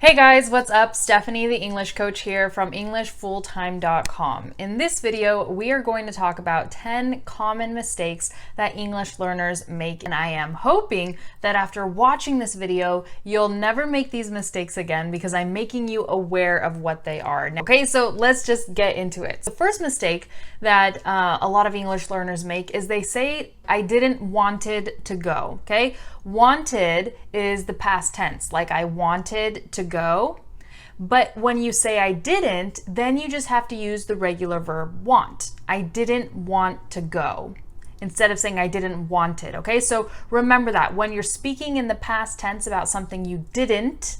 Hey guys, what's up? Stephanie, the English coach here from EnglishFullTime.com. In this video, we are going to talk about 10 common mistakes that English learners make, and I am hoping that after watching this video, you'll never make these mistakes again because I'm making you aware of what they are. Okay, so let's just get into it. The first mistake that a lot of English learners make is they say, I didn't wanted to go, okay? Wanted is the past tense, like I wanted to go. But when you say I didn't, then you just have to use the regular verb want. I didn't want to go instead of saying I didn't want it, okay? So remember that when you're speaking in the past tense about something you didn't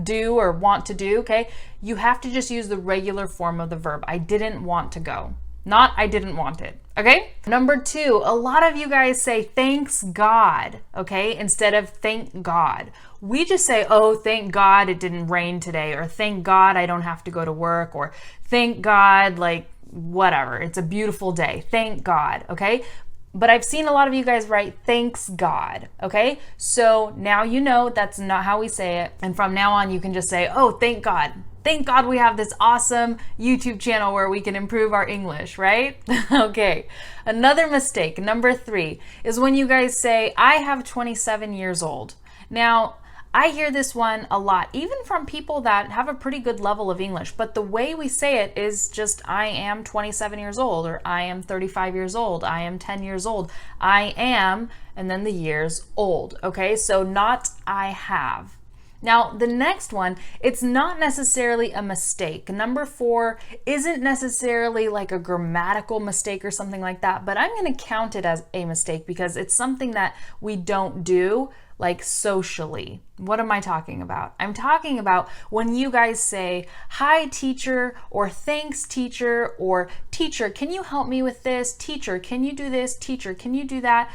do or want to do, okay, you have to just use the regular form of the verb. I didn't want to go, not I didn't want it. Okay? Number 2, a lot of you guys say thanks God, okay, instead of thank God. We just say, oh, thank God it didn't rain today, or thank God I don't have to go to work, or thank God, like, whatever, it's a beautiful day. Thank God, okay? But I've seen a lot of you guys write thanks God, okay? So now you know that's not how we say it. And from now on, you can just say, oh, thank God. Thank God we have this awesome YouTube channel where we can improve our English, right? Okay. Another mistake, number 3, is when you guys say, I have 27 years old. Now, I hear this one a lot, even from people that have a pretty good level of English, but the way we say it is just, I am 27 years old, or I am 35 years old, I am 10 years old, I am, and then the years old, okay? So not I have. Now, the next one, it's not necessarily a mistake. Number 4 isn't necessarily like a grammatical mistake or something like that, but I'm going to count it as a mistake because it's something that we don't do, like socially. What am I talking about? I'm talking about when you guys say, hi teacher, or thanks teacher, or teacher, can you help me with this? Teacher, can you do this? Teacher, can you do that?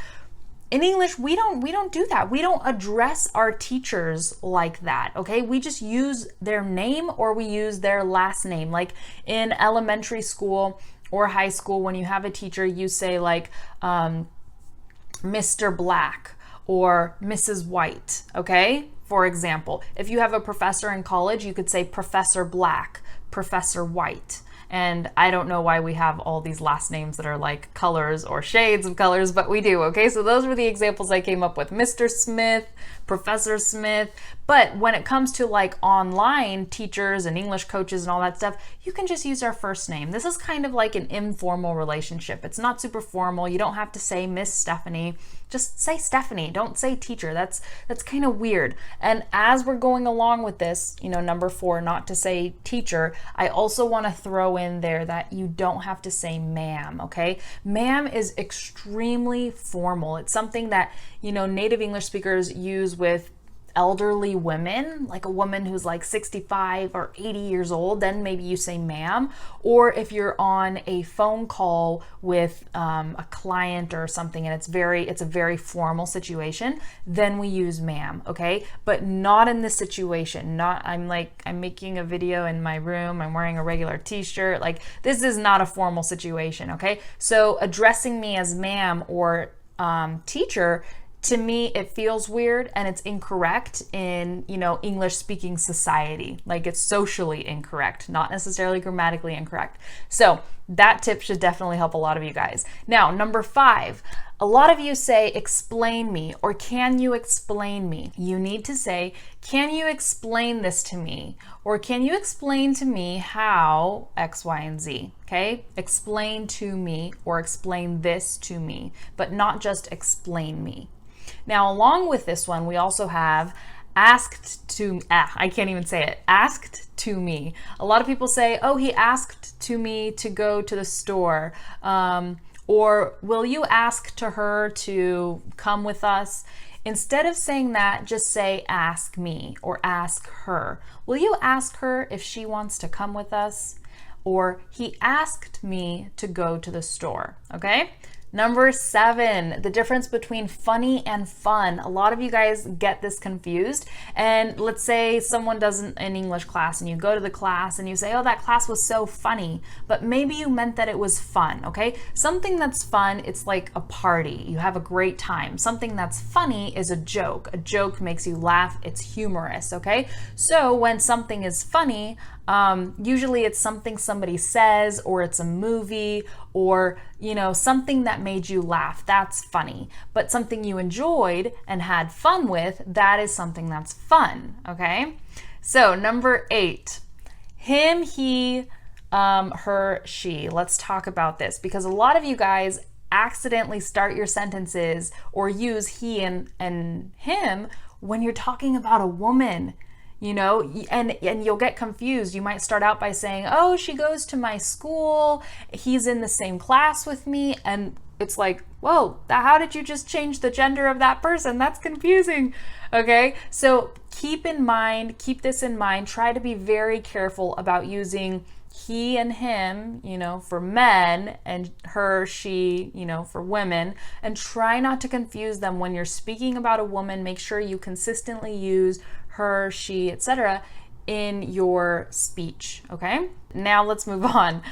In English, we don't do that. We don't address our teachers like that, okay? We just use their name or we use their last name. Like in elementary school or high school, when you have a teacher, you say like Mr. Black or Mrs. White, okay? For example, if you have a professor in college, you could say Professor Black, Professor White. And I don't know why we have all these last names that are like colors or shades of colors, but we do, okay? So those were the examples I came up with. Mr. Smith, Professor Smith. But when it comes to like online teachers and English coaches and all that stuff, you can just use our first name. This is kind of like an informal relationship. It's not super formal. You don't have to say Miss Stephanie. Just say Stephanie. Don't say teacher. That's kind of weird. And as we're going along with this, number 4, not to say teacher, I also want to throw in there that you don't have to say ma'am, okay? Ma'am is extremely formal. It's something that, native English speakers use with elderly women, like a woman who's like 65 or 80 years old, then maybe you say ma'am. Or if you're on a phone call with a client or something and it's a very formal situation, then we use ma'am, okay? But not in this situation. I'm making a video in my room, I'm wearing a regular t-shirt, like this is not a formal situation, okay? So addressing me as ma'am or teacher, to me, it feels weird and it's incorrect in, English speaking society. Like it's socially incorrect, not necessarily grammatically incorrect. So that tip should definitely help a lot of you guys. Now, number 5, a lot of you say, explain me, or can you explain me? You need to say, can you explain this to me? Or can you explain to me how X, Y, and Z, okay? Explain to me or explain this to me, but not just explain me. Now, along with this one, we also have asked to, I can't even say it, asked to me. A lot of people say, oh, he asked to me to go to the store. Or will you ask to her to come with us? Instead of saying that, just say ask me or ask her. Will you ask her if she wants to come with us? Or he asked me to go to the store, okay? Number 7, the difference between funny and fun. A lot of you guys get this confused. And let's say someone does an English class and you go to the class and you say, oh, that class was so funny, but maybe you meant that it was fun, okay? Something that's fun, it's like a party. You have a great time. Something that's funny is a joke. A joke makes you laugh. It's humorous, okay? So when something is funny, usually it's something somebody says, or it's a movie, or something that made you laugh. That's funny. But something you enjoyed and had fun with, that is something that's fun. Okay. So number 8, him, he, her, she. Let's talk about this, because a lot of you guys accidentally start your sentences or use he and him when you're talking about a woman. And you'll get confused. You might start out by saying, oh, she goes to my school, he's in the same class with me, and it's like, whoa, how did you just change the gender of that person? That's confusing. Okay, so keep this in mind, try to be very careful about using he and him, for men, and her, she, for women, and try not to confuse them. When you're speaking about a woman, make sure you consistently use her, she, etc. in your speech, okay? Now let's move on.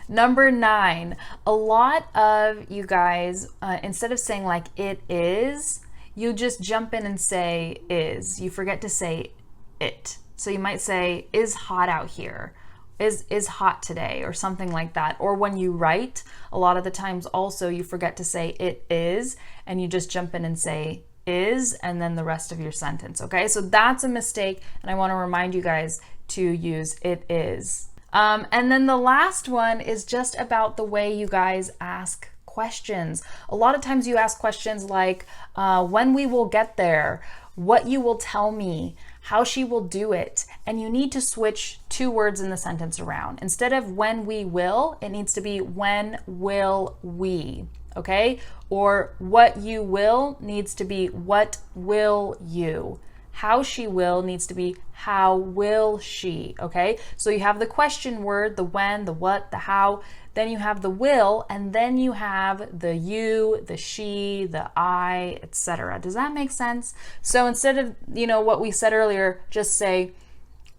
Number 9, a lot of you guys, instead of saying like it is, you just jump in and say is. You forget to say it. So you might say, is hot out here, is hot today, or something like that. Or when you write, a lot of the times also you forget to say it is, and you just jump in and say is, and then the rest of your sentence. Okay, so that's a mistake, and I want to remind you guys to use it is. And then the last one is just about the way you guys ask questions. A lot of times you ask questions like when we will get there, what you will tell me, how she will do it, and you need to switch 2 words in the sentence around. Instead of when we will, it needs to be when will we. Okay? Or what you will needs to be what will you. How she will needs to be how will she. Okay? So you have the question word, the when, the what, the how, then you have the will, and then you have the you, the she, the I, etc. Does that make sense? So instead of, what we said earlier, just say,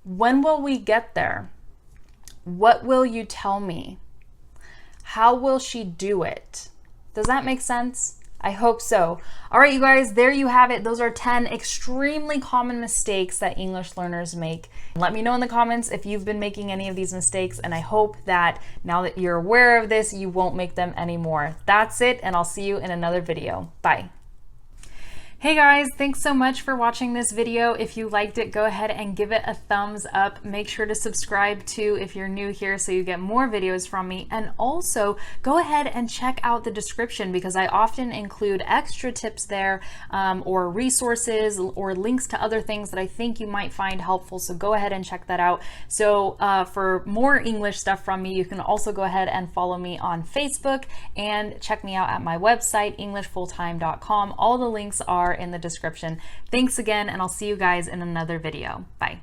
when will we get there? What will you tell me? How will she do it? Does that make sense? I hope so. All right, you guys, there you have it. Those are 10 extremely common mistakes that English learners make. Let me know in the comments if you've been making any of these mistakes, and I hope that now that you're aware of this, you won't make them anymore. That's it, and I'll see you in another video. Bye. Hey guys, thanks so much for watching this video. If you liked it, go ahead and give it a thumbs up. Make sure to subscribe too if you're new here so you get more videos from me. And also go ahead and check out the description, because I often include extra tips there, or resources or links to other things that I think you might find helpful. So go ahead and check that out. So for more English stuff from me, you can also go ahead and follow me on Facebook and check me out at my website, EnglishFullTime.com. All the links are in the description. Thanks again, and I'll see you guys in another video. Bye.